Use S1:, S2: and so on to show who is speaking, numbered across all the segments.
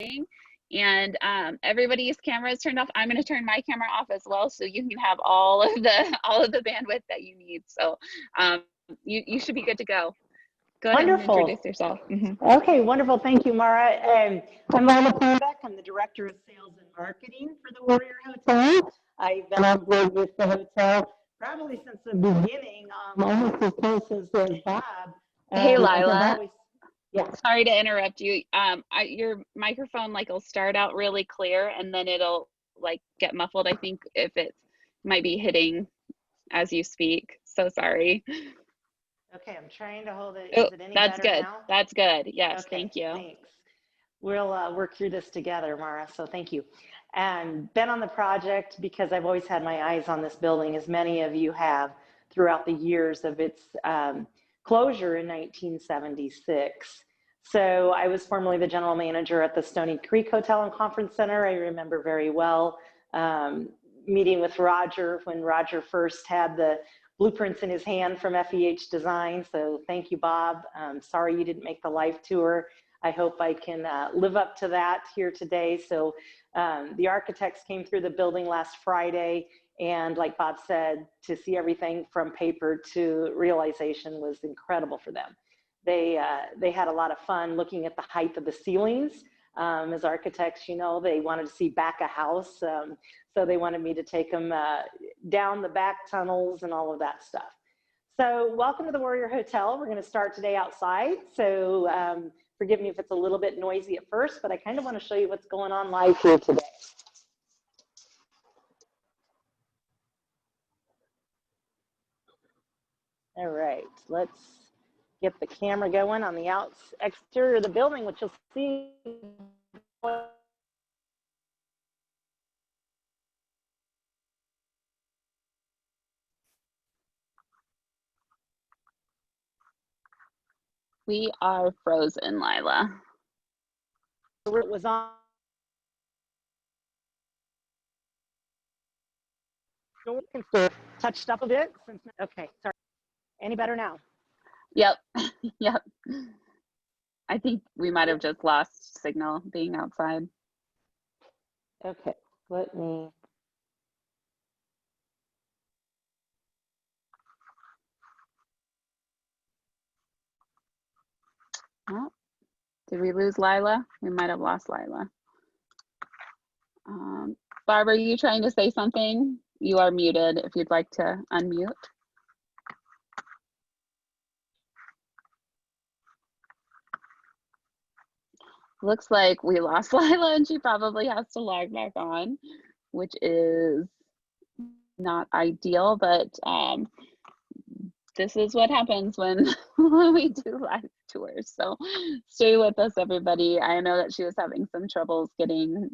S1: and everybody's camera is turned off. I'm going to turn my camera off as well, so you can have all of the bandwidth that you need. So you should be good to go. Go ahead and
S2: Wonderful.
S1: introduce yourself.
S2: Okay, wonderful. Thank you, Mara. I'm Lila Purbeck. I'm the Director of Sales and Marketing for the Warrior Hotel. I've been on board with the hotel probably since the beginning, almost as close as Bob.
S1: Hey, Lila.
S2: Always, yeah.
S1: Sorry to interrupt you. Your microphone will start out really clear, and then it'll get muffled. I think if it might be hitting as you speak. So sorry.
S2: Okay, I'm trying to hold it.
S1: Oh,
S2: Is it any
S1: that's
S2: better
S1: good.
S2: now?
S1: That's good. Yes,
S2: Okay,
S1: thank you.
S2: thanks. We'll work through this together, Mara, so thank you. And been on the project because I've always had my eyes on this building, as many of you have throughout the years of its closure in 1976. So I was formerly the general manager at the Stony Creek Hotel and Conference Center. I remember very well meeting with Roger when Roger first had the blueprints in his hand from FEH Design. So thank you, Bob. Sorry you didn't make the live tour. I hope I can live up to that here today. So the architects came through the building last Friday, and like Bob said, to see everything from paper to realization was incredible for them. They had a lot of fun looking at the height of the ceilings. As architects, you know, they wanted to see back a house. So they wanted me to take them down the back tunnels and all of that stuff. So welcome to the Warrior Hotel. We're going to start today outside. So forgive me if it's a little bit noisy at first, but I kind of want to show you what's going on live here today. All right, let's get the camera going on the exterior of the building, which you'll see.
S1: We are frozen, Lila.
S2: It was on. Touched up a bit. Okay, sorry. Any better now?
S1: Yep. Yep. I think we might have just lost signal being outside.
S2: Okay, let me.
S1: Oh, did we lose Lila? We might have lost Lila. Barbara, are you trying to say something? You are muted if you'd like to unmute. Looks like we lost Lila and she probably has to log back on, which is not ideal, but this is what happens when we do live tours. So stay with us, everybody. I know that she was having some troubles getting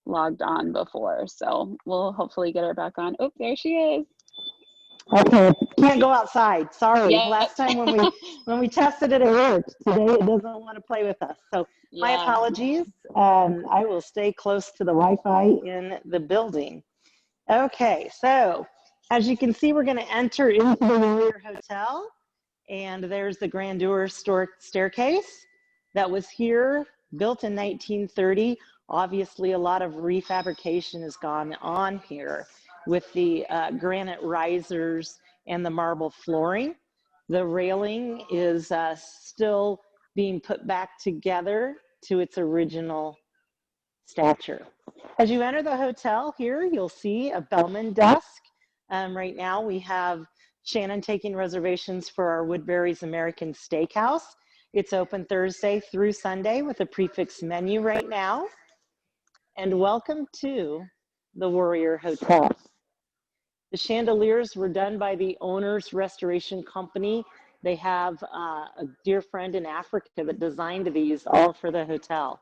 S1: logged on before, so we'll hopefully get her back on. Oh, there she is.
S2: Okay, can't go outside. Sorry.
S1: Yep.
S2: Last time when we tested it, it worked. Today it doesn't want to play with us. So my apologies. I will stay close to the Wi-Fi in the building. Okay, so as you can see, we're going to enter into the Warrior Hotel, and there's the grandeur staircase that was here, built in 1930. Obviously, a lot of refabrication has gone on here with the granite risers and the marble flooring. The railing is still being put back together to its original stature. As you enter the hotel here, you'll see a bellman desk. Right now we have Shannon taking reservations for our Woodbury's American Steakhouse. It's open Thursday through Sunday with a prefix menu right now. And welcome to the Warrior Hotel. The chandeliers were done by the owner's restoration company. They have a dear friend in Africa that designed these all for the hotel.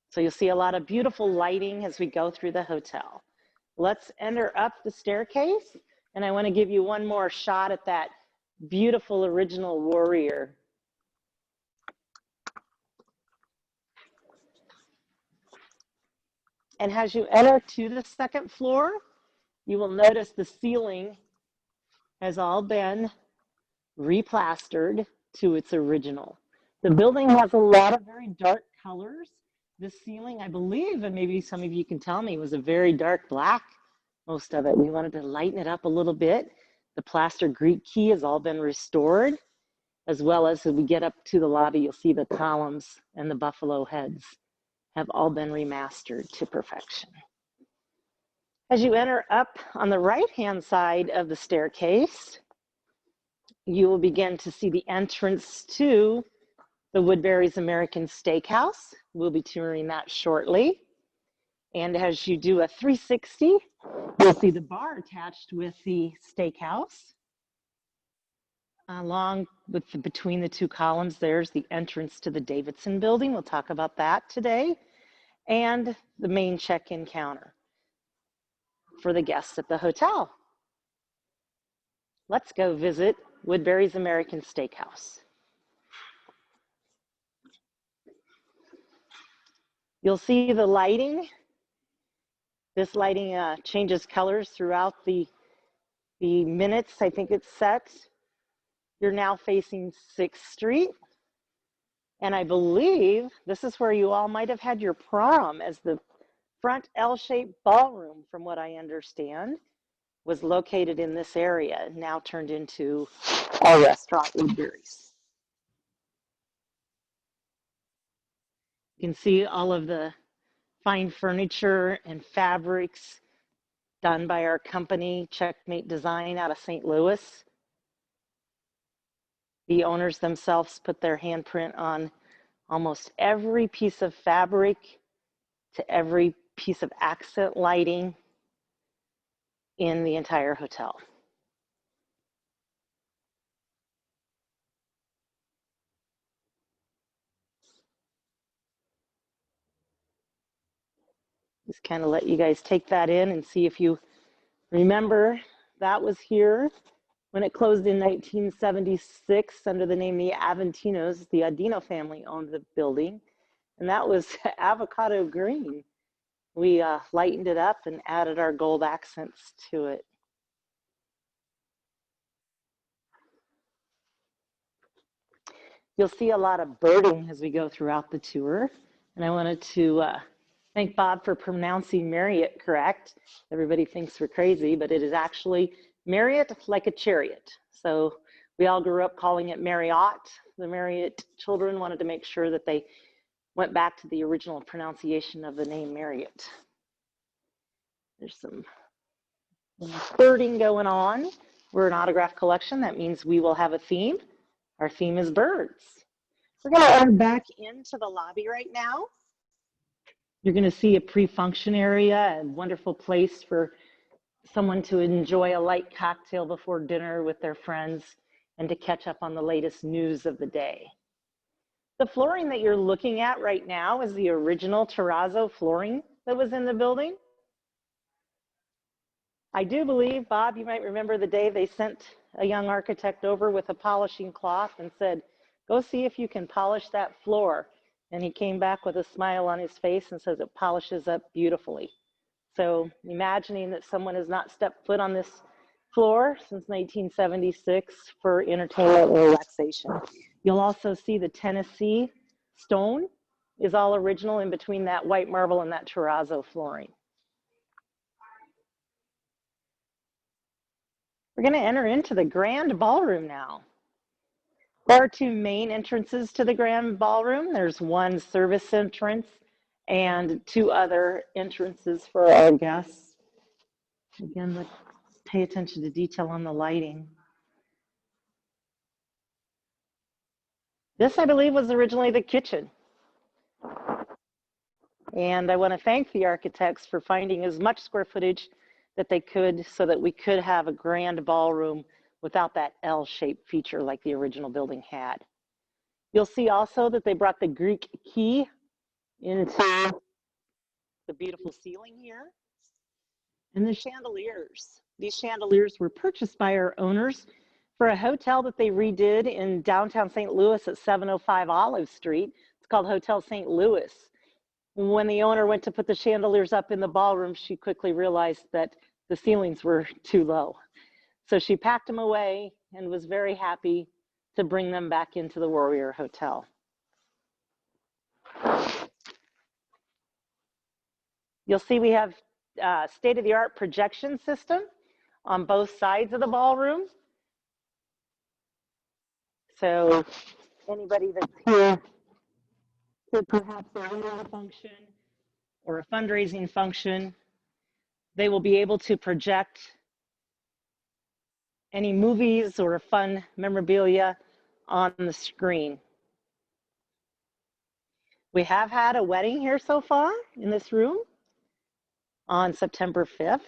S2: So you'll see a lot of beautiful lighting as we go through the hotel. Let's enter up the staircase. And I want to give you one more shot at that beautiful original Warrior. And as you enter to the second floor, you will notice the ceiling has all been replastered to its original. The building has a lot of very dark colors. This ceiling, I believe, and maybe some of you can tell me, was a very dark black, most of it. We wanted to lighten it up a little bit. The plaster Greek key has all been restored, as well as we get up to the lobby, you'll see the columns and the buffalo heads have all been remastered to perfection. As you enter up on the right-hand side of the staircase, you will begin to see the entrance to the Woodbury's American Steakhouse. We'll be touring that shortly. And as you do a 360, you'll see the bar attached with the steakhouse. Along with between the two columns, there's the entrance to the Davidson building. We'll talk about that today. And the main check-in counter for the guests at the hotel. Let's go visit Woodbury's American Steakhouse. You'll see the lighting. This lighting changes colors throughout the minutes. I think it's set. You're now facing 6th Street. And I believe this is where you all might have had your prom, as the front L-shaped ballroom, from what I understand, was located in this area, now turned into a restaurant, Woodbury's. You can see all of the fine furniture and fabrics done by our company, Checkmate Design, out of St. Louis. The owners themselves put their handprint on almost every piece of fabric to every piece of accent lighting in the entire hotel. Just kind of let you guys take that in and see if you remember that was here when it closed in 1976 under the name the Aventinos. The Adino family owned the building, and that was avocado green. We lightened it up and added our gold accents to it. You'll see a lot of birding as we go throughout the tour, and I wanted to thank Bob for pronouncing Marriott correct. Everybody thinks we're crazy, but it is actually Marriott like a chariot. So we all grew up calling it Marriott. The Marriott children wanted to make sure that they went back to the original pronunciation of the name Marriott. There's some birding going on. We're an autograph collection. That means we will have a theme. Our theme is birds. We're going to turn back into the lobby right now. You're going to see a pre-function area, a wonderful place for someone to enjoy a light cocktail before dinner with their friends and to catch up on the latest news of the day. The flooring that you're looking at right now is the original terrazzo flooring that was in the building. I do believe, Bob, you might remember the day they sent a young architect over with a polishing cloth and said, go see if you can polish that floor. And he came back with a smile on his face and says it polishes up beautifully. So imagining that someone has not stepped foot on this floor since 1976 for entertainment and relaxation. You'll also see the Tennessee stone is all original in between that white marble and that terrazzo flooring. We're going to enter into the grand ballroom now. There are two main entrances to the grand ballroom. There's one service entrance and two other entrances for our guests. Again, pay attention to detail on the lighting. This, I believe, was originally the kitchen. And I want to thank the architects for finding as much square footage that they could so that we could have a grand ballroom without that L-shaped feature like the original building had. You'll see also that they brought the Greek key into the beautiful ceiling here. And the chandeliers. These chandeliers were purchased by our owners for a hotel that they redid in downtown St. Louis at 705 Olive Street. It's called Hotel St. Louis. When the owner went to put the chandeliers up in the ballroom, she quickly realized that the ceilings were too low. So she packed them away and was very happy to bring them back into the Warrior Hotel. You'll see we have state-of-the-art projection system on both sides of the ballroom. So anybody that's here to perhaps a wedding function or a fundraising function, they will be able to project any movies or fun memorabilia on the screen. We have had a wedding here so far in this room on September 5th.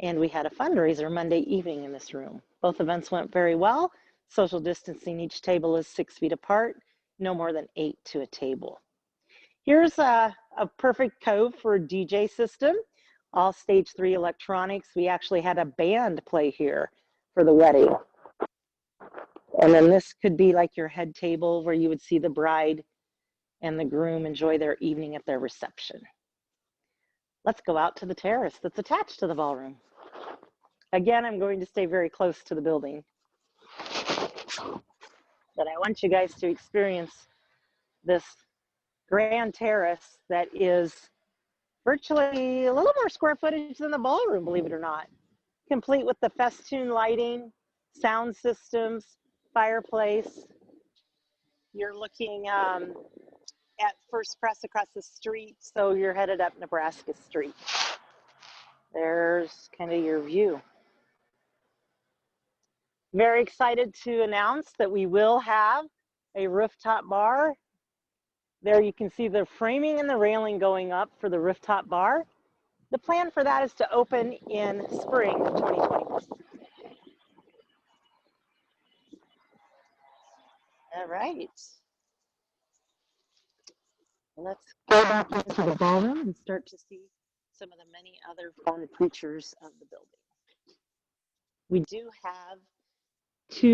S2: And we had a fundraiser Monday evening in this room. Both events went very well. Social distancing, each table is 6 feet apart, no more than 8 to a table. Here's a perfect cove for a DJ system, all stage 3 electronics. We actually had a band play here for the wedding. And then this could be like your head table where you would see the bride and the groom enjoy their evening at their reception. Let's go out to the terrace that's attached to the ballroom. Again, I'm going to stay very close to the building, but I want you guys to experience this grand terrace that is virtually a little more square footage than the ballroom, believe it or not, complete with the festoon lighting, sound systems, fireplace. You're looking at First Press across the street, so you're headed up Nebraska Street. There's kind of your view. Very excited to announce that we will have a rooftop bar. There you can see the framing and the railing going up for the rooftop bar. The plan for that is to open in spring of 2021. All right. Let's go back into the ballroom and start to see some of the many other fun features of the building. We do have 2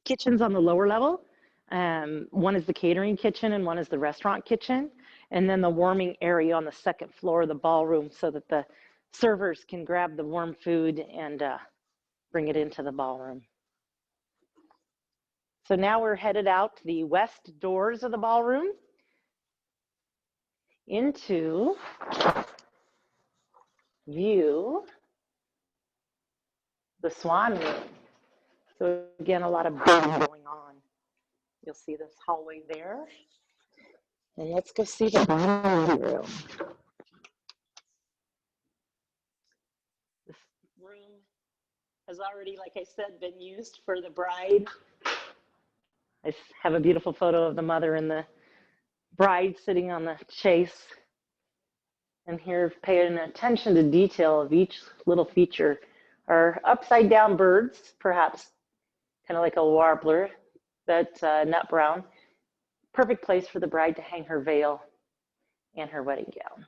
S2: kitchens on the lower level. One is the catering kitchen and one is the restaurant kitchen. And then the warming area on the second floor of the ballroom so that the servers can grab the warm food and bring it into the ballroom. So now we're headed out to the west doors of the ballroom into view the swan room. So again, a lot of building going on. You'll see this hallway there. And let's go see the ballroom room. This room has already, like I said, been used for the bride. I have a beautiful photo of the mother and the bride sitting on the chaise. And here, paying attention to detail of each little feature are upside down birds, perhaps kind of like a warbler, that nut brown. Perfect place for the bride to hang her veil and her wedding gown.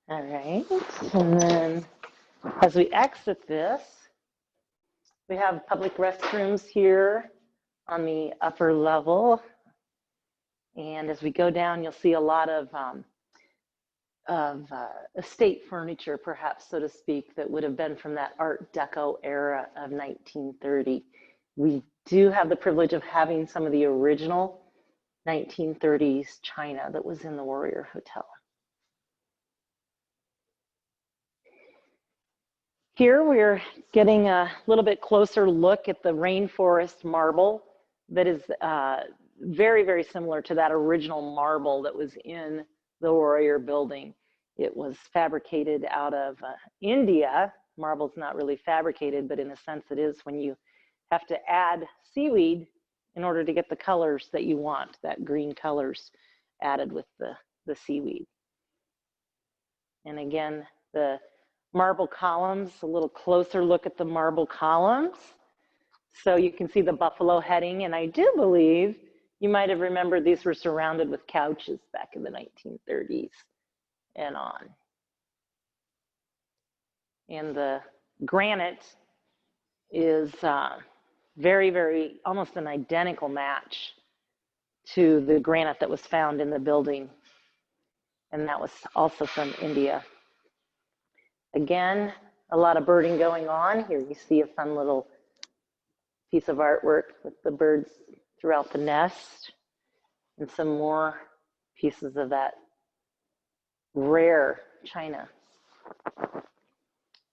S2: All right, and then as we exit this, we have public restrooms here on the upper level. And as we go down, you'll see a lot of estate furniture, perhaps, so to speak, that would have been from that Art Deco era of 1930. We do have the privilege of having some of the original 1930s china that was in the Warrior Hotel. Here we're getting a little bit closer look at the rainforest marble that is very, very similar to that original marble that was in the Warrior building. It was fabricated out of India. Marble's not really fabricated, but in a sense it is when you have to add seaweed in order to get the colors that you want, that green colors added with the seaweed. And again, the marble columns, a little closer look at the marble columns. So you can see the buffalo heading, and I do believe you might have remembered these were surrounded with couches back in the 1930s and on. And the granite is very, very, almost an identical match to the granite that was found in the building. And that was also from India. Again, a lot of birding going on. Here you see a fun little piece of artwork with the birds throughout the nest and some more pieces of that rare china.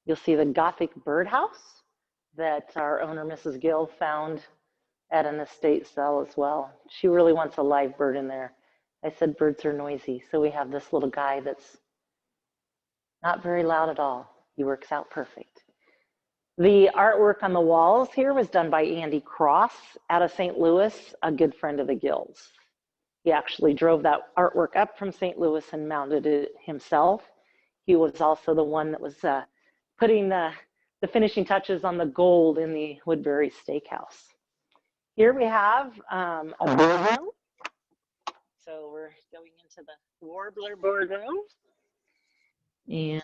S2: You'll see the Gothic birdhouse that our owner, Mrs. Gill, found at an estate sale as well. She really wants a live bird in there. I said birds are noisy, so we have this little guy that's not very loud at all. He works out perfect. The artwork on the walls here was done by Andy Cross out of St. Louis, a good friend of the Gills. He actually drove that artwork up from St. Louis and mounted it himself. He was also the one that was putting the finishing touches on the gold in the Woodbury Steakhouse. Here we have a boardroom. So we're going into the Warbler boardroom. And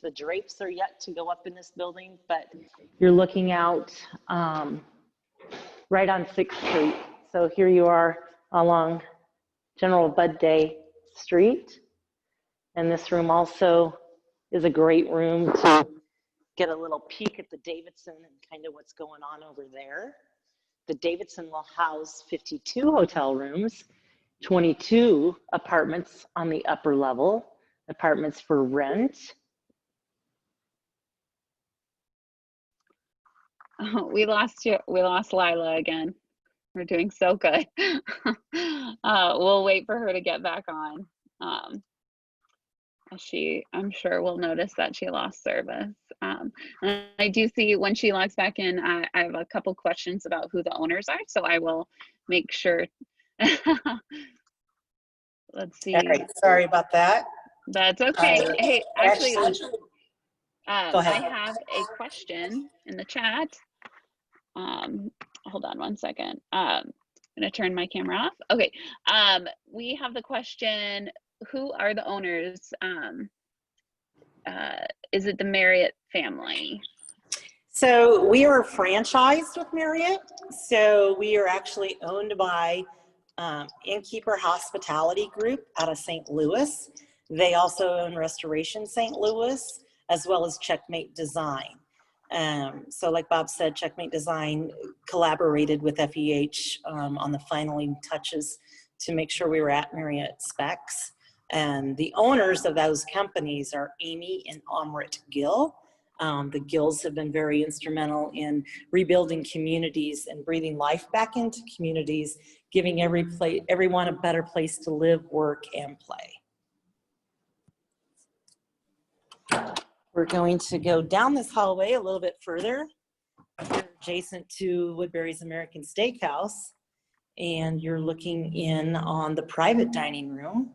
S2: the drapes are yet to go up in this building, but you're looking out right on 6th Street. So here you are along General Bud Day Street. And this room also is a great room to get a little peek at the Davidson and kind of what's going on over there. The Davidson will house 52 hotel rooms, 22 apartments on the upper level, apartments for rent.
S1: Oh, we lost Lila again. We're doing so good. We'll wait for her to get back on. I'm sure will notice that she lost service. And I do see when she logs back in, I have a couple questions about who the owners are, so I will make sure. Let's see.
S3: All right, sorry about that.
S1: That's okay. Hey, actually,
S3: go ahead.
S1: I have a question in the chat. Hold on one second. I'm gonna turn my camera off. Okay. We have the question, who are the owners? Is it the Marriott family?
S3: So we are franchised with Marriott. So we are actually owned by Innkeeper Hospitality Group out of St. Louis. They also own Restoration St. Louis, as well as Checkmate Design. So like Bob said, Checkmate Design collaborated with FEH on the finaling touches to make sure we were at Marriott specs. And the owners of those companies are Amy and Amrit Gill. The Gills have been very instrumental in rebuilding communities and breathing life back into communities, giving everyone a better place to live, work, and play. We're going to go down this hallway a little bit further. You're adjacent to Woodbury's American Steakhouse, and you're looking in on the private dining room,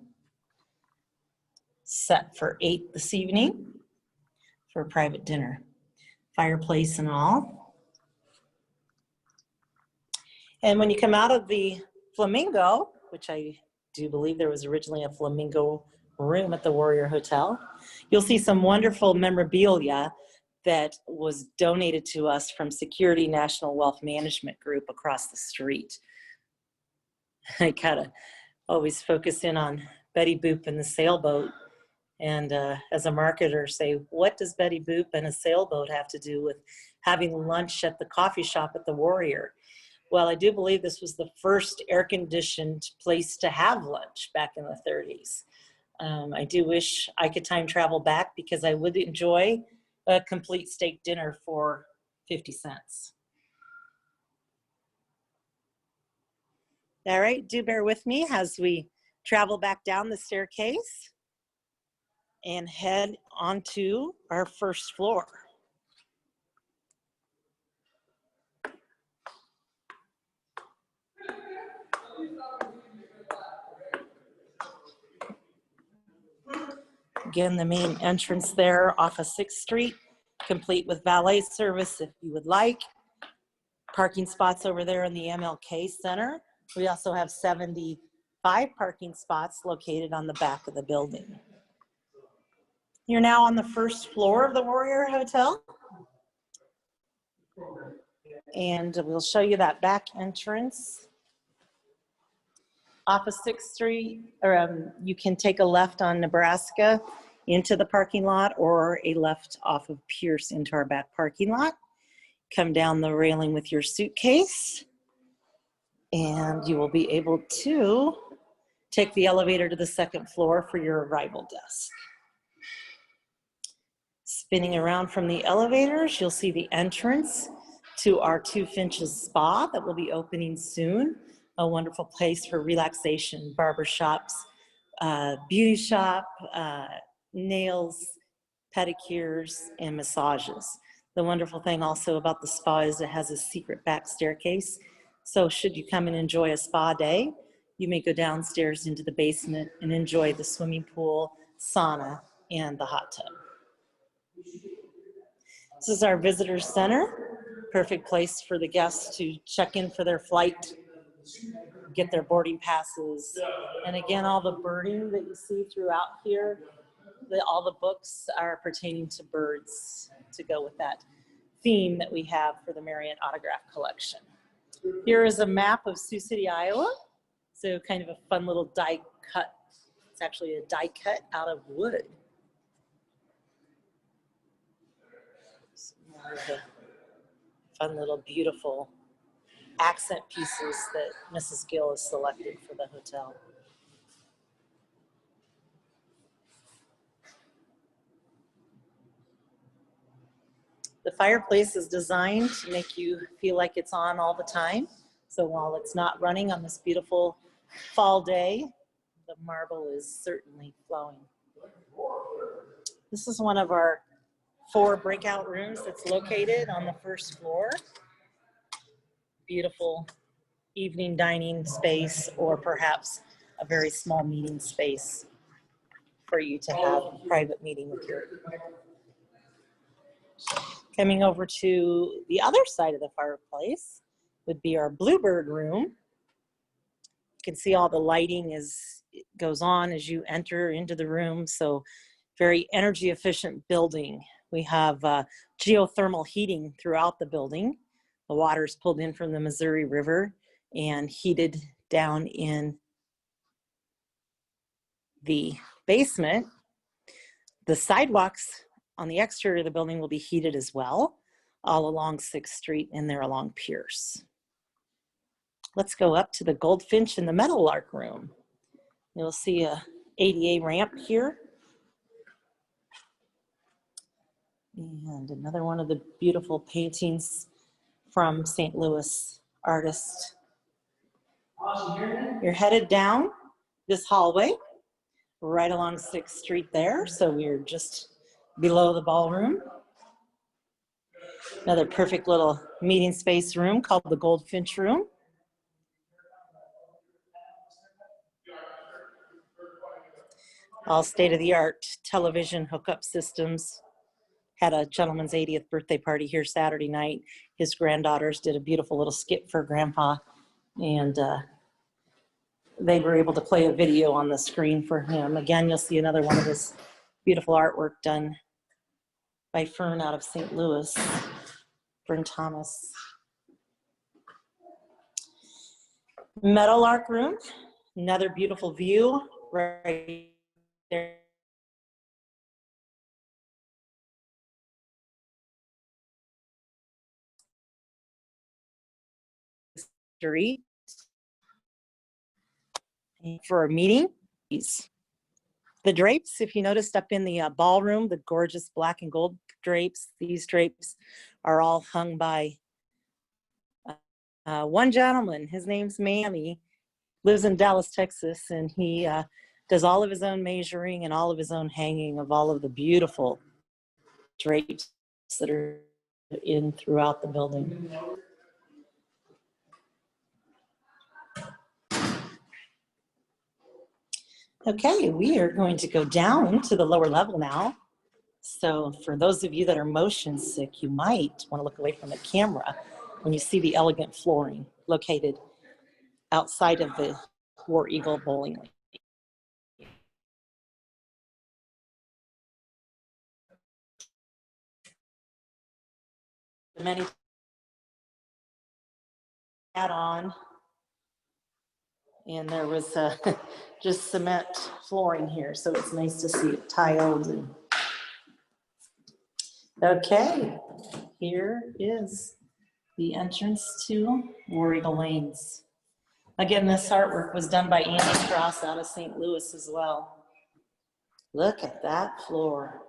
S3: set for 8 this evening for a private dinner, fireplace and all. And when you come out of the Flamingo, which I do believe there was originally a Flamingo room at the Warrior Hotel, you'll see some wonderful memorabilia that was donated to us from Security National Wealth Management Group across the street. I gotta always focus in on Betty Boop and the sailboat. And as a marketer, say, what does Betty Boop and a sailboat have to do with having lunch at the coffee shop at the Warrior? Well, I do believe this was the first air-conditioned place to have lunch back in the 30s. I do wish I could time travel back because I would enjoy a complete steak dinner for 50 cents. All right, do bear with me as we travel back down the staircase and head onto our first floor. Again, the main entrance there off of 6th Street, complete with valet service if you would like. Parking spots over there in the MLK Center. We also have 75 parking spots located on the back of the building. You're now on the first floor of the Warrior Hotel. And we'll show you that back entrance. Off of 6th Street, you can take a left on Nebraska into the parking lot or a left off of Pierce into our back parking lot. come down the railing with your suitcase, and you will be able to take the elevator to the second floor for your arrival desk. Spinning around from the elevators, you'll see the entrance to our Two Finches Spa that will be opening soon. A wonderful place for relaxation, barbershops, beauty shop, nails, pedicures, and massages. The wonderful thing also about the spa is it has a secret back staircase. So should you come and enjoy a spa day, you may go downstairs into the basement and enjoy the swimming pool, sauna, and the hot tub. This is our visitor center. Perfect place for the guests to check in for their flight, get their boarding passes. And again, all the birding that you see throughout here, all the books are pertaining to birds to go with that theme that we have for the Marriott Autograph Collection. Here is a map of Sioux City, Iowa. So kind of a fun little die cut. It's actually a die cut out of wood. Some more of the fun little beautiful accent pieces that Mrs. Gill has selected for the hotel. The fireplace is designed to make you feel like it's on all the time. So while it's not running on this beautiful fall day, the marble is certainly flowing. This is one of our 4 breakout rooms that's located on the first floor. Beautiful evening dining space, or perhaps a very small meeting space for you to have a private meeting with your. Coming over to the other side of the fireplace would be our Bluebird room. You can see all the lighting goes on as you enter into the room, so very energy efficient building. We have geothermal heating throughout the building. The water is pulled in from the Missouri River and heated down in the basement. The sidewalks on the exterior of the building will be heated as well, all along 6th Street and there along Pierce. Let's go up to the Goldfinch and the Meadowlark room. You'll see a ADA ramp here. And another one of the beautiful paintings from St. Louis artist. You're headed down this hallway right along 6th Street there. So we're just below the ballroom. Another perfect little meeting space room called the Goldfinch room. All state-of-the-art television hookup systems. Had a gentleman's 80th birthday party here Saturday night. His granddaughters did a beautiful little skit for Grandpa, and they were able to play a video on the screen for him. Again, you'll see another one of his beautiful artwork done by Fern out of St. Louis, Fern Thomas. Meadowlark room, another beautiful view right there. For a meeting. The drapes, if you noticed up in the ballroom, the gorgeous black and gold drapes, these drapes are all hung by one gentleman. His name's Mammy, lives in Dallas, Texas, and he does all of his own measuring and all of his own hanging of all of the beautiful drapes that are in throughout the building. Okay, we are going to go down to the lower level now. So for those of you that are motion sick, you might want to look away from the camera when you see the elegant flooring located outside of the War Eagle bowling lane. Many add-on, and there was just cement flooring here, so it's nice to see it tiled. And okay, here is the entrance to War Eagle Lanes. Again, this artwork was done by Andy Strauss out of St. Louis as well. Look at that floor.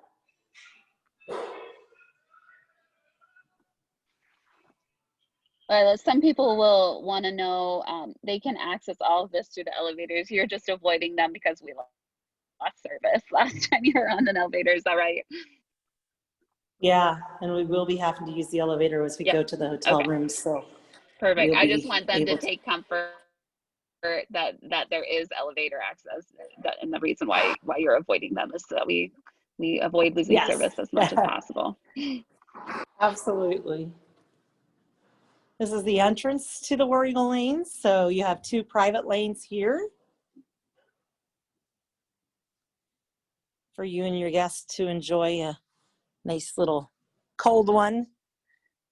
S1: Some people will want to know, they can access all of this through the elevators. You're just avoiding them because we lost service last time you were on an elevator. Is that right?
S3: Yeah, and we will be having to use the elevator as we go to the hotel rooms. So
S1: perfect.
S3: we'll
S1: I just want them to
S3: to
S1: take comfort that there is elevator access, and the reason why you're avoiding them is so that we avoid losing service as much as possible.
S3: Absolutely. This is the entrance to the War Eagle Lanes. So you have 2 private lanes here for you and your guests to enjoy a nice little cold one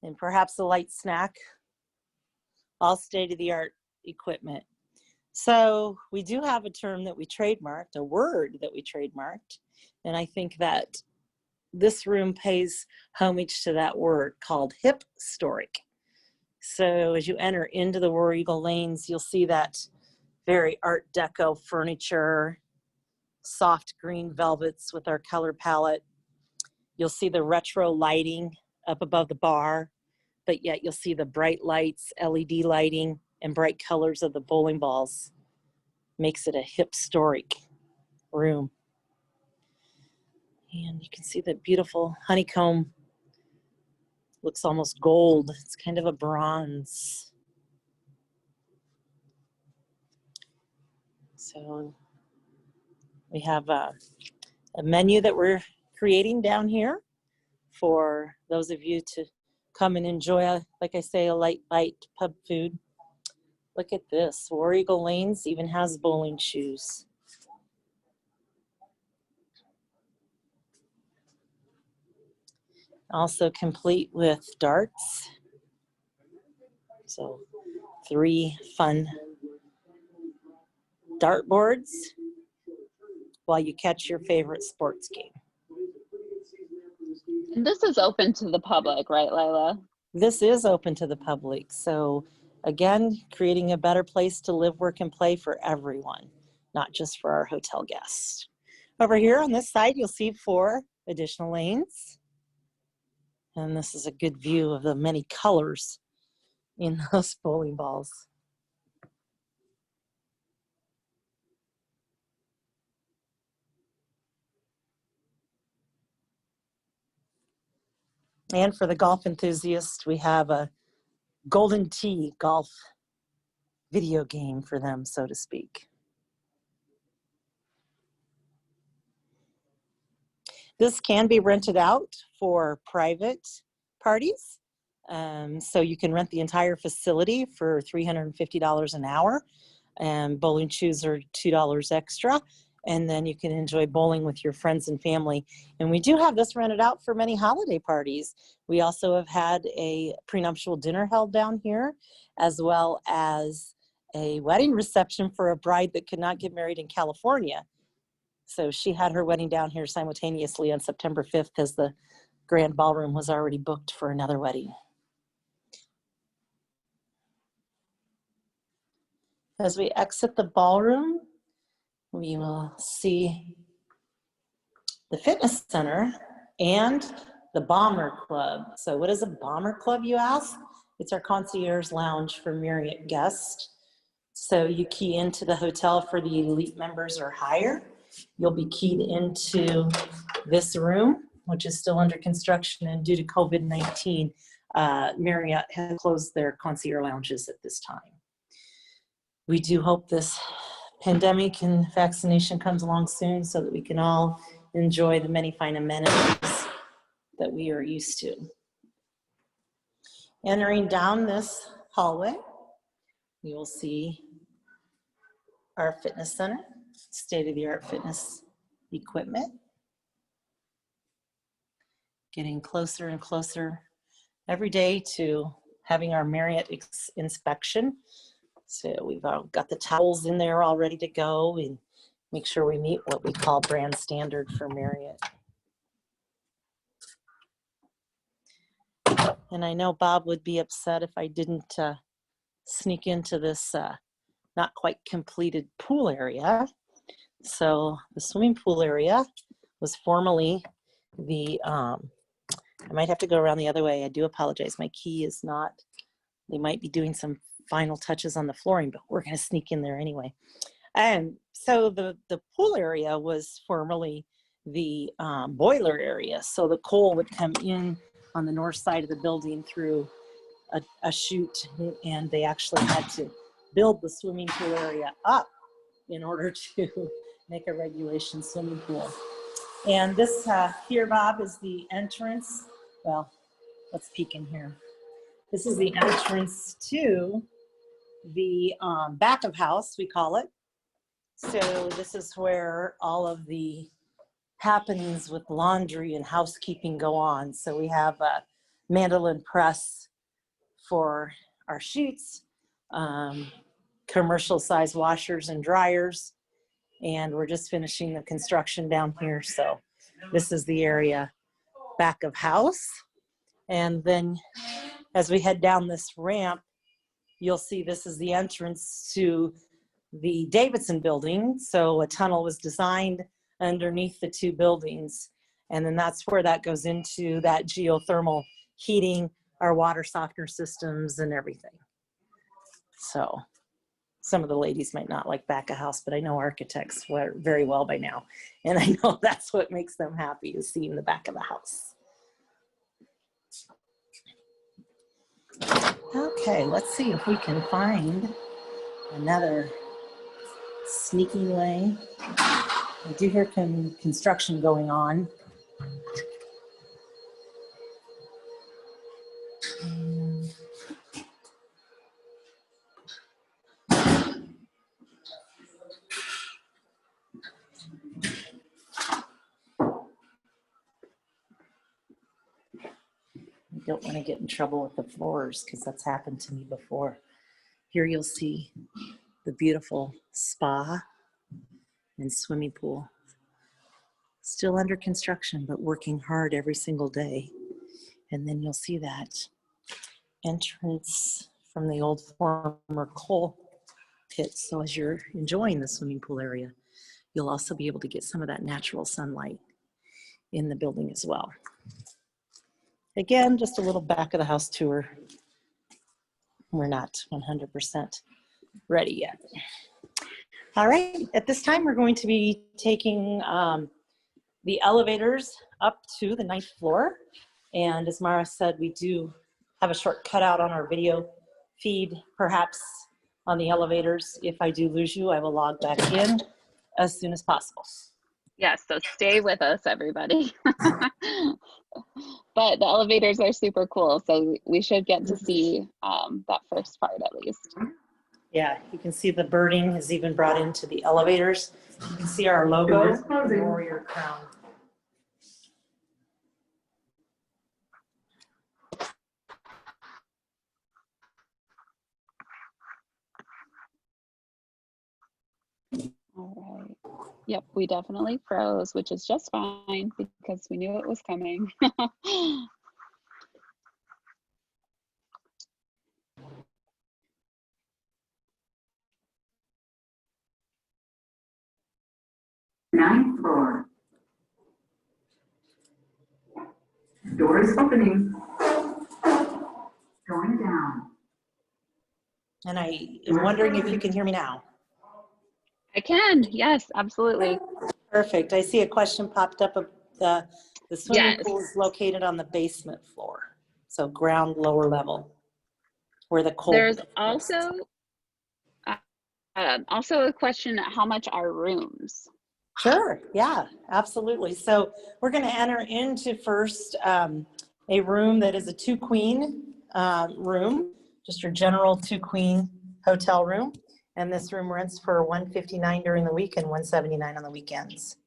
S3: and perhaps a light snack. All state-of-the-art equipment. So we do have a term that we trademarked, a word that we trademarked, and I think that this room pays homage to that word called hip-storic. So as you enter into the War Eagle Lanes, you'll see that very Art Deco furniture, soft green velvets with our color palette. You'll see the retro lighting up above the bar, but yet you'll see the bright lights, LED lighting, and bright colors of the bowling balls. Makes it a hip-storic room. And you can see the beautiful honeycomb. Looks almost gold. It's kind of a bronze. So we have a menu that we're creating down here for those of you to come and enjoy, like I say, a light pub food. Look at this. War Eagle Lanes even has bowling shoes. Also complete with darts. So 3 fun dart boards while you catch your favorite sports game.
S1: And this is open to the public, right, Lila?
S3: This is open to the public. So again, creating a better place to live, work, and play for everyone, not just for our hotel guests. Over here on this side, you'll see 4 additional lanes. And this is a good view of the many colors in those bowling balls. And for the golf enthusiast, we have a Golden Tee golf video game for them, so to speak. This can be rented out for private parties. So you can rent the entire facility for $350 an hour. And bowling shoes are $2 extra. And then you can enjoy bowling with your friends and family. And we do have this rented out for many holiday parties. We also have had a prenuptial dinner held down here, as well as a wedding reception for a bride that could not get married in California. So she had her wedding down here simultaneously on September 5th as the grand ballroom was already booked for another wedding. As we exit the ballroom, we will see the fitness center and the Bomber Club. So what is a Bomber Club, you ask? It's our concierge lounge for Marriott guests. So you key into the hotel for the elite members or higher. You'll be keyed into this room, which is still under construction, and due to COVID-19, Marriott has closed their concierge lounges at this time. We do hope this pandemic and vaccination comes along soon so that we can all enjoy the many fine amenities that we are used to. Entering down this hallway, you will see our fitness center, state-of-the-art fitness equipment. Getting closer and closer every day to having our Marriott inspection. So we've got the towels in there all ready to go and make sure we meet what we call brand standard for Marriott. And I know Bob would be upset if I didn't sneak into this not quite completed pool area. So the swimming pool area was formerly the, I might have to go around the other way. I do apologize. My key is not, they might be doing some final touches on the flooring, but we're going to sneak in there anyway. And so the pool area was formerly the boiler area. So the coal would come in on the north side of the building through a chute, and they actually had to build the swimming pool area up in order to make a regulation swimming pool. And this here, Bob, is the entrance. Well, let's peek in here. This is the entrance to the back of house, we call it. So this is where all of the happenings with laundry and housekeeping go on. So we have a mandolin press for our sheets, commercial size washers and dryers, and we're just finishing the construction down here. So this is the area back of house. And then as we head down this ramp, you'll see this is the entrance to the Davidson building. So a tunnel was designed underneath the two buildings. And then that's where that goes into that geothermal heating, our water softener systems and everything. So some of the ladies might not like back of house, but I know architects very well by now. And I know that's what makes them happy, is seeing the back of the house. Okay, let's see if we can find another sneaking way. I do hear construction going on. I don't want to get in trouble with the floors because that's happened to me before. Here you'll see the beautiful spa and swimming pool. Still under construction, but working hard every single day. And then you'll see that entrance from the old former coal pit. So as you're enjoying the swimming pool area, you'll also be able to get some of that natural sunlight in the building as well. Again, just a little back of the house tour. We're not 100% ready yet. All right, at this time, we're going to be taking the elevators up to the 9th floor. And as Mara said, we do have a short cutout on our video feed, perhaps on the elevators. If I do lose you, I will log back in as soon as possible.
S1: Yes, so stay with us, everybody. But the elevators are super cool, so we should get to see that first part at least.
S3: Yeah, you can see the birding is even brought into the elevators. You can see our logo, the Warrior Crown.
S1: All right. Yep, we definitely froze, which is just fine because we knew it was coming.
S4: Ninth floor. Doors opening. Going down.
S3: And I am wondering if you can hear me now.
S1: I can, yes, absolutely.
S3: Perfect. I see a question popped up of the swimming
S1: Yes.
S3: pool is located on the basement floor. So ground, lower level, where the cold.
S1: There's also a question, how much are rooms?
S3: Sure, yeah, absolutely. So we're going to enter into first a room that is a 2-queen room, just your general 2-queen hotel room. And this room rents for $159 during the week and $179 on the weekends.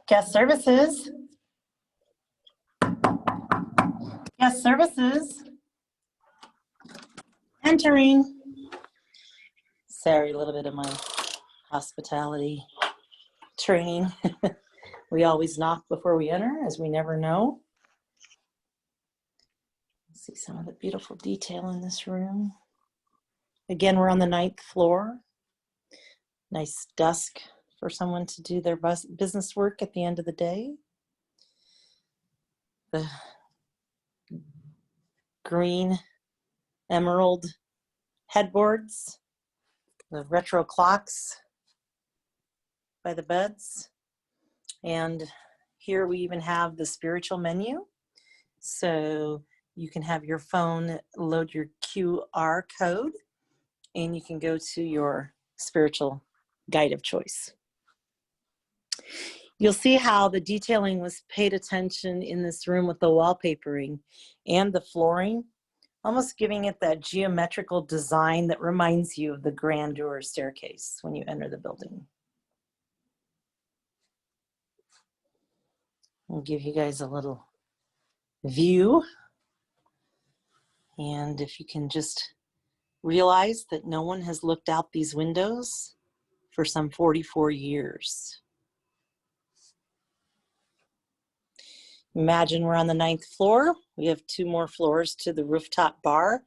S3: Guest services. Guest services. Entering. Sorry, a little bit of my hospitality training. We always knock before we enter, as we never know See some of the beautiful detail in this room. Again, we're on the 9th floor. Nice desk for someone to do their business work at the end of the day. The green emerald headboards, the retro clocks by the beds. And here we even have the spiritual menu. So you can have your phone load your QR code and you can go to your spiritual guide of choice. You'll see how the detailing was paid attention in this room with the wallpapering and the flooring, almost giving it that geometrical design that reminds you of the grandeur staircase when you enter the building. I'll give you guys a little view. And if you can just realize that no one has looked out these windows for some 44 years. Imagine we're on the 9th floor. We have 2 more floors to the rooftop bar,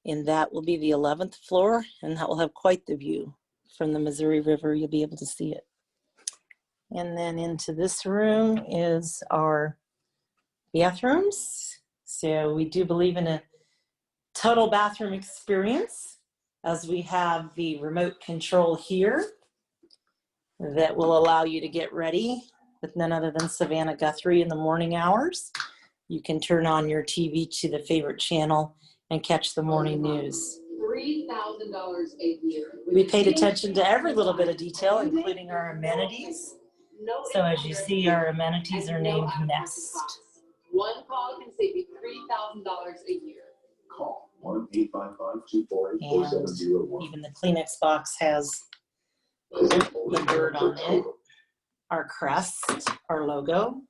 S3: and that will be the 11th floor, and that will have quite the view from the Missouri River. You'll be able to see it. And then into this room is our bathrooms. So we do believe in a total bathroom experience, as we have the remote control here that will allow you to get ready with none other than Savannah Guthrie in the morning hours. You can turn on your TV to the favorite channel and catch the morning news.
S5: $3,000 a year.
S3: We paid attention to every little bit of detail, including our amenities. So as you see, our amenities are named Nest.
S5: One call can save you $3,000 a year.
S6: Call 1-855-248-4701.
S3: Even the Kleenex box has the bird on it, our crest, our logo,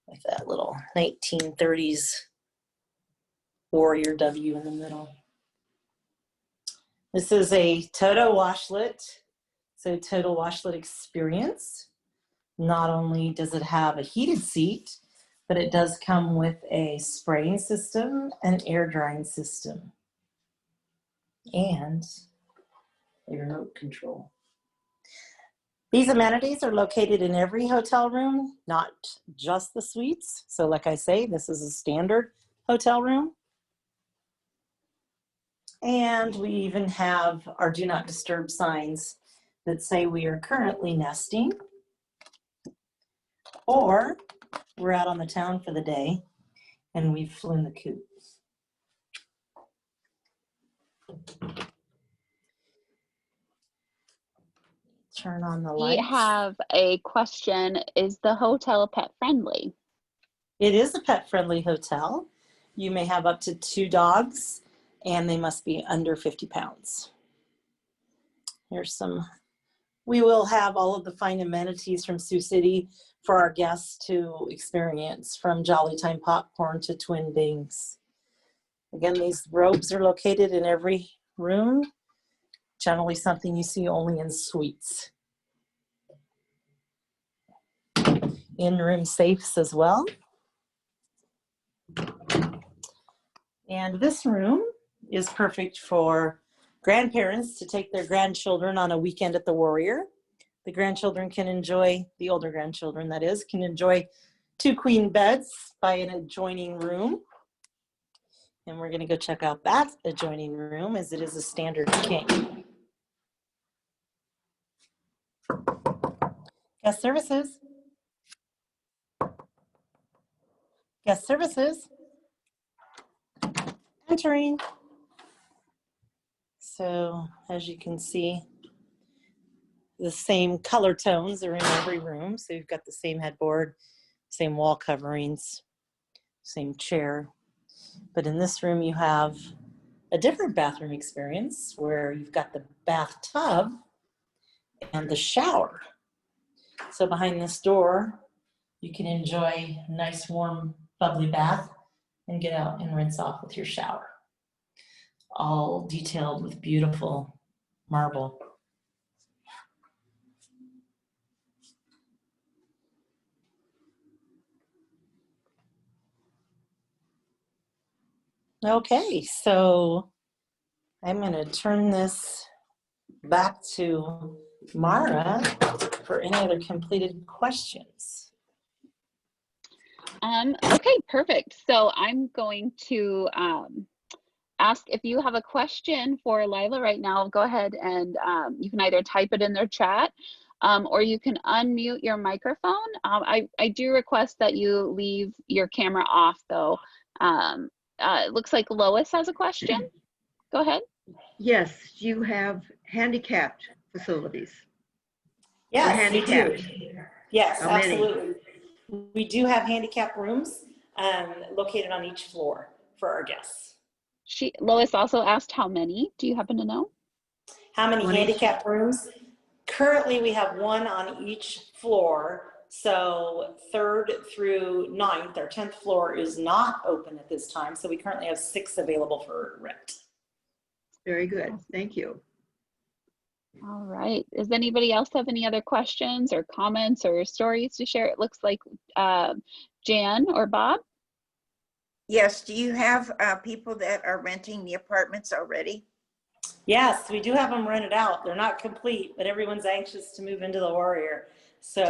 S3: with that little 1930s warrior W in the middle. This is a Toto washlet, so Toto washlet experience. Not only does it have a heated seat, but it does come with a spraying system and air drying system and a remote control. These amenities are located in every hotel room, not just the suites. So like I say, this is a standard hotel room. And we even have our do not disturb signs that say we are currently nesting, or we're out on the town for the day and we've flown the coop. Turn on the lights.
S1: We have a question. Is the hotel pet friendly?
S3: It is a pet friendly hotel. You may have up to 2 dogs and they must be under 50 pounds. Here's some, we will have all of the fine amenities from Sioux City for our guests to experience, from Jolly Time popcorn to Twin Dings. Again, these robes are located in every room, generally something you see only in suites. In-room safes as well. And this room is perfect for grandparents to take their grandchildren on a weekend at the Warrior. The grandchildren can enjoy, the older grandchildren that is, can enjoy 2 queen beds by an adjoining room. And we're gonna go check out that adjoining room, as it is a standard king. Guest services. Guest services. Entering. So as you can see, the same color tones are in every room. So you've got the same headboard, same wall coverings, same chair. But in this room, you have a different bathroom experience where you've got the bathtub and the shower. So behind this door, you can enjoy a nice, warm, bubbly bath and get out and rinse off with your shower. All detailed with beautiful marble. Okay, so I'm going to turn this back to Mara for any other completed questions.
S1: Okay, perfect. So I'm going to ask if you have a question for Lila right now, go ahead and you can either type it in their chat or you can unmute your microphone. I do request that you leave your camera off though. It looks like Lois has a question. Go ahead.
S6: Yes, you have handicapped facilities.
S3: Yes, we do.
S6: handicapped.
S3: Yes,
S6: How many?
S3: absolutely. We do have handicap rooms located on each floor for our guests.
S1: Lois also asked how many. Do you happen to know?
S3: How many
S6: One each.
S3: handicap rooms? Currently, we have one on each floor. So 3rd through 9th, our 10th floor is not open at this time. So we currently have 6 available for rent.
S6: Very good. Thank you.
S1: All right. Does anybody else have any other questions or comments or stories to share? It looks like Jan or Bob.
S7: Yes, do you have people that are renting the apartments already?
S3: Yes, we do have them rented out. They're not complete, but everyone's anxious to move into the Warrior.
S7: So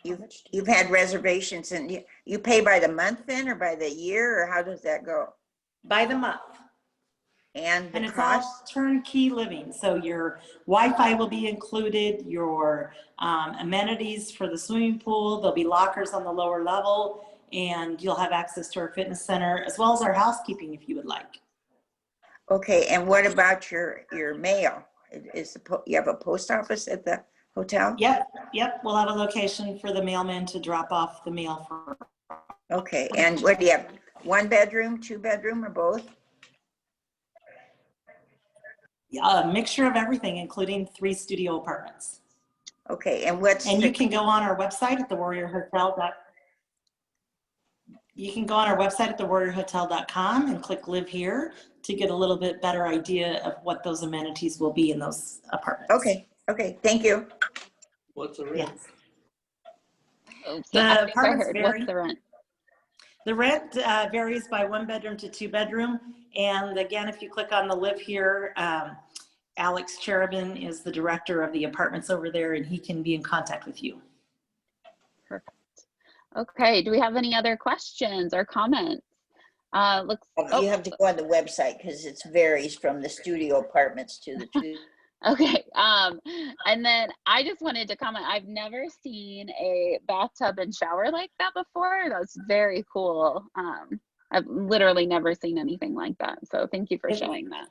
S7: you've had reservations, and you pay by the month then, or by the year, or how does that go?
S3: By the month.
S7: And the
S3: And it's
S7: cost?
S3: all turnkey living. So your Wi-Fi will be included, your amenities for the swimming pool, there'll be lockers on the lower level, and you'll have access to our fitness center, as well as our housekeeping if you would like.
S7: Okay, and what about your mail? You have a post office at the hotel?
S3: Yep, we'll have a location for the mailman to drop off the mail for.
S7: Okay, and what do you have, 1 bedroom, 2 bedroom, or both?
S3: A mixture of everything, including 3 studio apartments.
S7: Okay, and
S3: you can go on our website at thewarriorhotel.com. You can go on our website at thewarriorhotel.com and click live here to get a little bit better idea of what those amenities will be in those apartments.
S7: Okay, thank you.
S8: What's the rent?
S3: Yes.
S1: Oh,
S3: The
S1: I think I
S3: apartments
S1: heard.
S3: vary.
S1: What's the rent?
S3: The rent varies by 1 bedroom to 2 bedroom. And again, if you click on the live here, Alex Cherubin is the director of the apartments over there, and he can be in contact with you.
S1: Perfect. Okay, do we have any other questions or comments?
S7: You have to go on the website because it varies from the studio apartments to the 2.
S1: Okay, and then I just wanted to comment, I've never seen a bathtub and shower like that before. That's very cool. I've literally never seen anything like that. So thank you for showing that.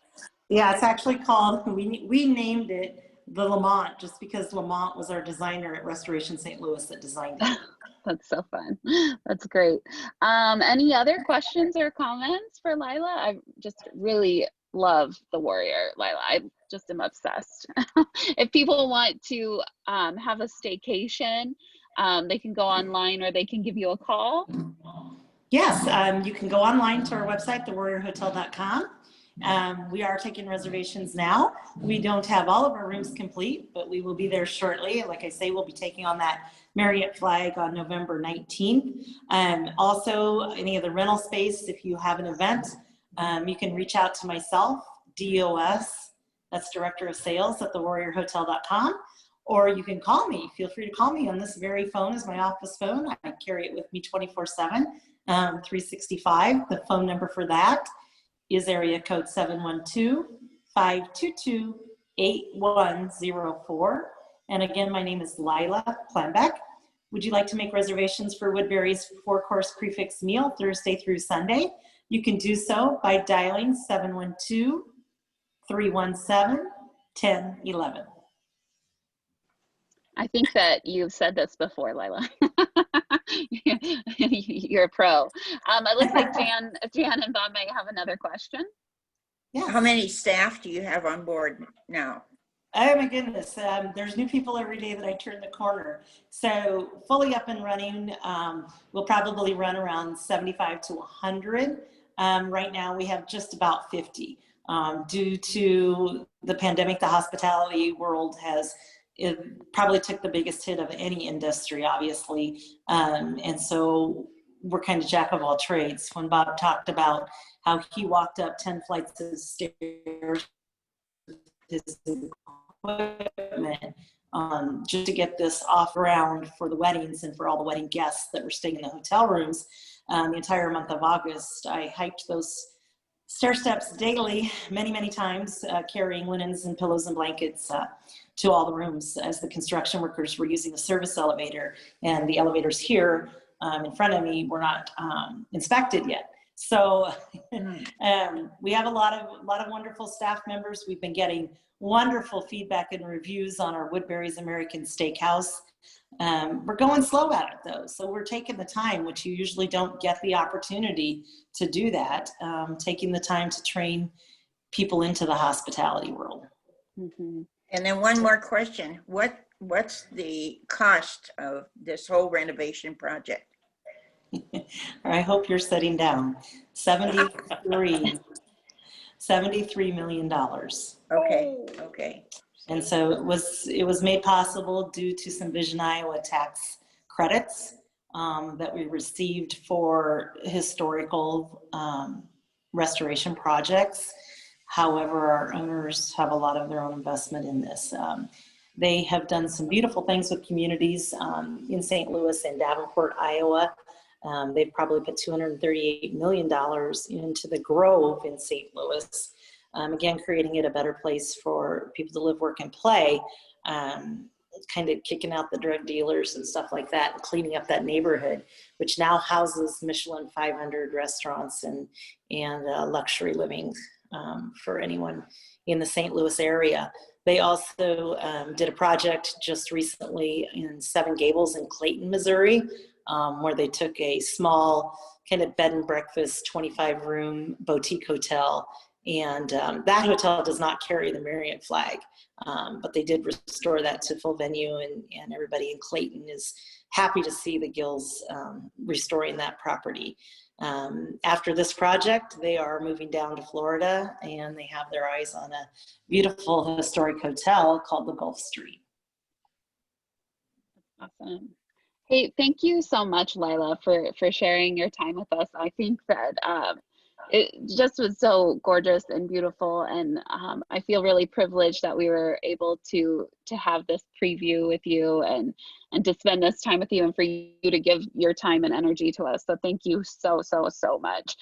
S3: Yeah, it's actually called, we named it the Lamont just because Lamont was our designer at Restoration St. Louis that designed it.
S1: That's so fun. That's great. Any other questions or comments for Lila? I just really love the Warrior, Lila. I just am obsessed. If people want to have a staycation, they can go online or they can give you a call.
S3: Yes, you can go online to our website, thewarriorhotel.com. We are taking reservations now. We don't have all of our rooms complete, but we will be there shortly. Like I say, we'll be taking on that Marriott flag on November 19th. Also, any of the rental space, if you have an event, you can reach out to myself, DOS, that's Director of Sales at thewarriorhotel.com, or you can call me. Feel free to call me on this very phone is my office phone. I carry it with me 24/7, 365. The phone number for that is area code 712-522-8104. And again, my name is Lila Plambeck. Would you like to make reservations for Woodbury's 4-course prefix meal Thursday through Sunday? You can do so by dialing 712-317-1011.
S1: I think that you've said this before, Lila. You're a pro. It looks like Jan and Bob may have another question.
S3: Yeah.
S7: How many staff do you have on board now?
S3: Oh my goodness, there's new people every day that I turn the corner. So fully up and running, we'll probably run around 75 to 100. Right now we have just about 50. Due to the pandemic, the hospitality world probably took the biggest hit of any industry, obviously. And so we're kind of jack of all trades. When Bob talked about how he walked up 10 flights of stairs with his equipment just to get this off ground for the weddings and for all the wedding guests that were staying in the hotel rooms. The entire month of August, I hiked those stair steps daily, many, many times, carrying linens and pillows and blankets to all the rooms as the construction workers were using the service elevator. And the elevators here in front of me were not inspected yet. So we have a lot of wonderful staff members. We've been getting wonderful feedback and reviews on our Woodbury's American Steakhouse. We're going slow at it though. So we're taking the time, which you usually don't get the opportunity to do that, taking the time to train people into the hospitality world.
S1: Mm-hmm.
S7: And then one more question. What's the cost of this whole renovation project?
S3: I hope you're sitting down. $73 million.
S7: Okay.
S3: And so it was made possible due to some Vision Iowa tax credits that we received for historical restoration projects. However, our owners have a lot of their own investment in this. They have done some beautiful things with communities in St. Louis and Davenport, Iowa. They've probably put $238 million into the Grove in St. Louis. Again, creating it a better place for people to live, work, and play, kind of kicking out the drug dealers and stuff like that, and cleaning up that neighborhood, which now houses Michelin 500 restaurants and luxury living for anyone in the St. Louis area. They also did a project just recently in Seven Gables in Clayton, Missouri, where they took a small kind of bed and breakfast, 25-room boutique hotel. And that hotel does not carry the Marriott flag, but they did restore that to full venue, and everybody in Clayton is happy to see the Gills restoring that property. After this project, they are moving down to Florida, and they have their eyes on a beautiful historic hotel called the Gulf Street.
S1: Awesome. Hey, thank you so much, Lila, for sharing your time with us. I think that it just was so gorgeous and beautiful, and I feel really privileged that we were able to have this preview with you and to spend this time with you, and for you to give your time and energy to us. So thank you so much.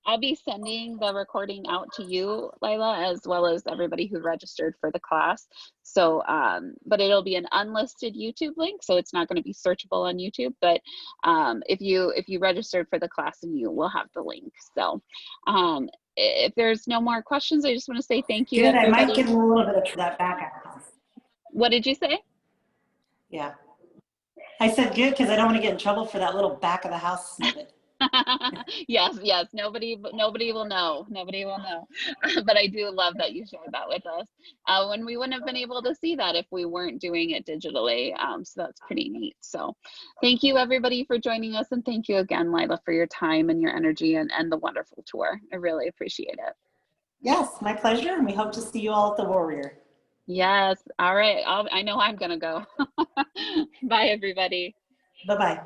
S1: I'll be sending the recording out to you, Lila, as well as everybody who registered for the class. So, but it'll be an unlisted YouTube link, so it's not going to be searchable on YouTube. But if you registered for the class, and you will have the link. So, if there's no more questions, I just want to say thank you.
S3: Good.
S1: Everybody.
S3: I might give them a little bit of that back at the house.
S1: What did you say?
S3: Yeah, I said good because I don't want to get in trouble for that little back of the house snippet.
S1: Yes, nobody will know, but I do love that you shared that with us when we wouldn't have been able to see that if we weren't doing it digitally, so that's pretty neat. So thank you everybody for joining us, and thank you again, Lila, for your time and your energy and the wonderful tour. I really appreciate it.
S3: Yes, my pleasure, and we hope to see you all at the Warrior.
S1: Yes, all right, I know I'm gonna go. Bye everybody.
S3: Bye-bye.